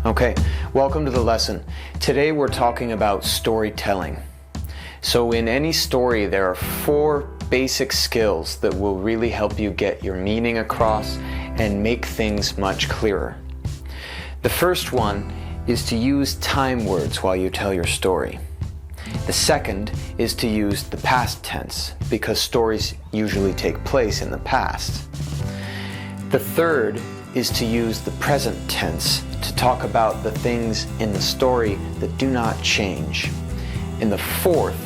Okay, welcome to the lesson. Today we're talking about storytelling. So in any story there are 4 basic skills that will really help you get your meaning across and make things much clearer. The first one is to use time words while you tell your story. The second is to use the past tense because stories usually take place in the past. The third is to use the present tense to talk about the things in the story that do not change. And the fourth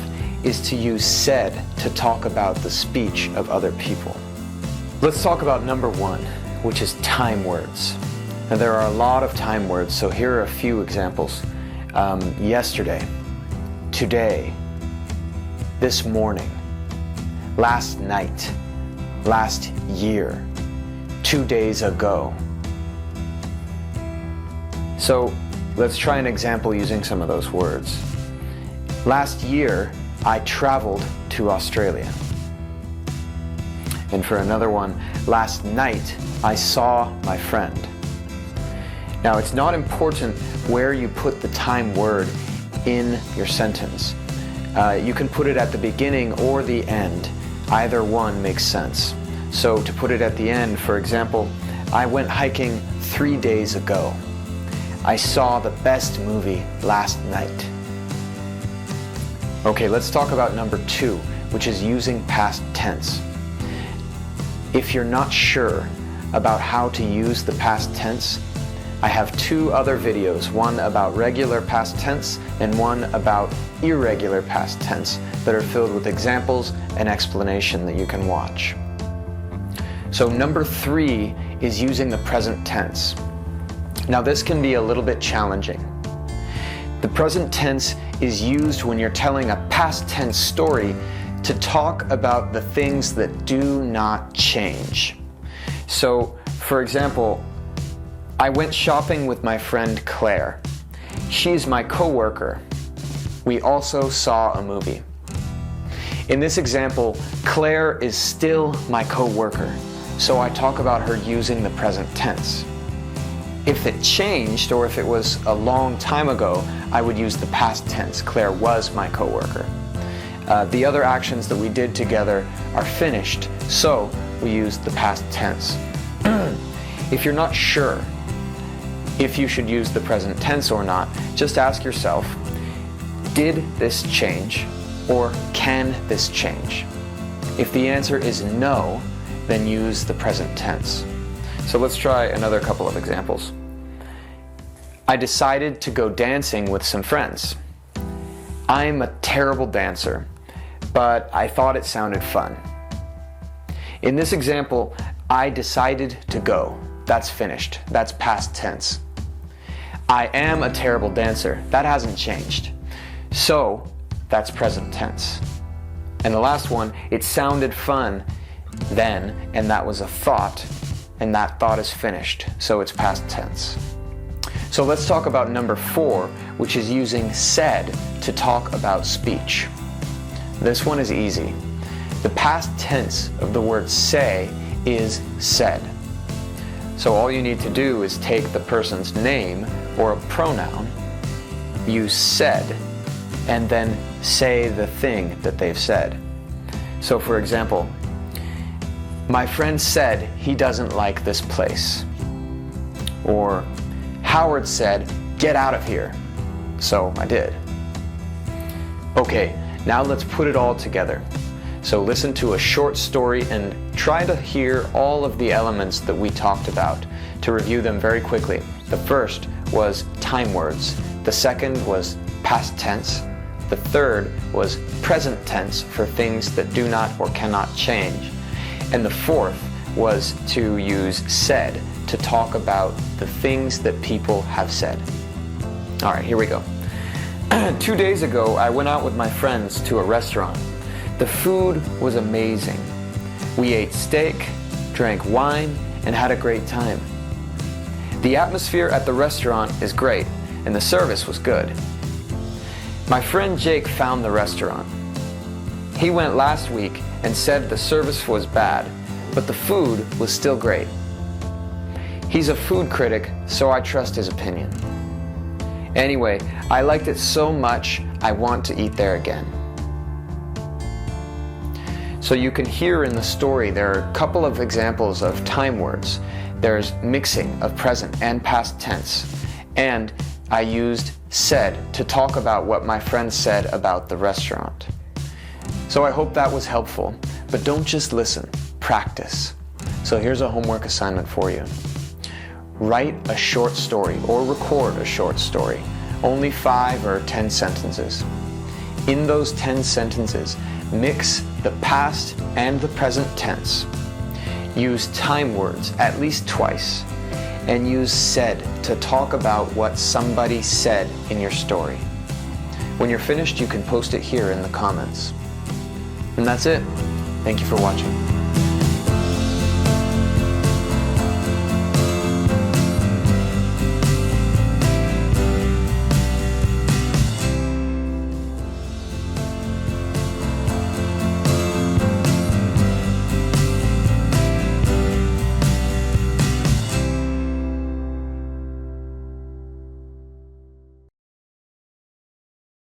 is to use said to talk about the speech of other people. Let's talk about number 1, which is time words. Now there are a lot of time words, so here are a few examples. Yesterday, today, this morning, last night, last year, 2 days ago. So let's try an example using some of those words. Last year, I traveled to Australia. And for another one, last night, I saw my friend. Now, it's not important where you put the time word in your sentence. You can put it at the beginning or the end. Either one makes sense. So to put it at the end, for example, I went hiking 3 days ago. I saw the best movie last night. Okay, let's talk about number 2, which is using past tense. If you're not sure about how to use the past tense, I have 2 other videos, one about regular past tense and one about irregular past tense that are filled with examples and explanation that you can watch. So number 3 is using the present tense. Now this can be a little bit challenging. The present tense is used when you're telling a past tense story to talk about the things that do not change. So, for example, I went shopping with my friend Claire. She's my coworker. We also saw a movie. In this example, Claire is still my coworker, so I talk about her using the present tense. If it changed, or if it was a long time ago, I would use the past tense. Claire was my coworker. The other actions that we did together are finished, so we use the past tense. If you're not sure if you should use the present tense or not, just ask yourself, did this change, or can this change? If the answer is no, then use the present tense. So let's try another couple of examples. I decided to go dancing with some friends. I'm a terrible dancer, but I thought it sounded fun. In this example, I decided to go. That's finished. That's past tense. I am a terrible dancer. That hasn't changed. So that's present tense. And the last one, it sounded fun then, and that was a thought. And that thought is finished, so it's past tense. So let's talk about number 4, which is using said to talk about speech. This one is easy. The past tense of the word say is said. So all you need to do is take the person's name or a pronoun, use said, and then say the thing that they've said. So for example, my friend said he doesn't like this place. Or Howard said, get out of here. So I did. Okay, now let's put it all together. So listen to a short story and try to hear all of the elements that we talked about. To review them very quickly, the first was time words. The second was past tense. The third was present tense for things that do not or cannot change. And the fourth was to use said to talk about the things that people have said. All right, here we go. 2 days ago, I went out with my friends to a restaurant. The food was amazing. We ate steak, drank wine, and had a great time. The atmosphere at the restaurant is great, and the service was good. My friend Jake found the restaurant. He went last week and said the service was bad, but the food was still great. He's a food critic, so I trust his opinion. Anyway, I liked it so much, I want to eat there again. So you can hear in the story there are a couple of examples of time words. There's mixing of present and past tense. And I used said to talk about what my friend said about the restaurant. So I hope that was helpful, but don't just listen, practice. So here's a homework assignment for you. Write a short story or record a short story, only 5 or 10 sentences. In those 10 sentences, mix the past and the present tense. Use time words at least twice, and use said to talk about what somebody said in your story. When you're finished, you can post it here in the comments. And that's it. Thank you for watching.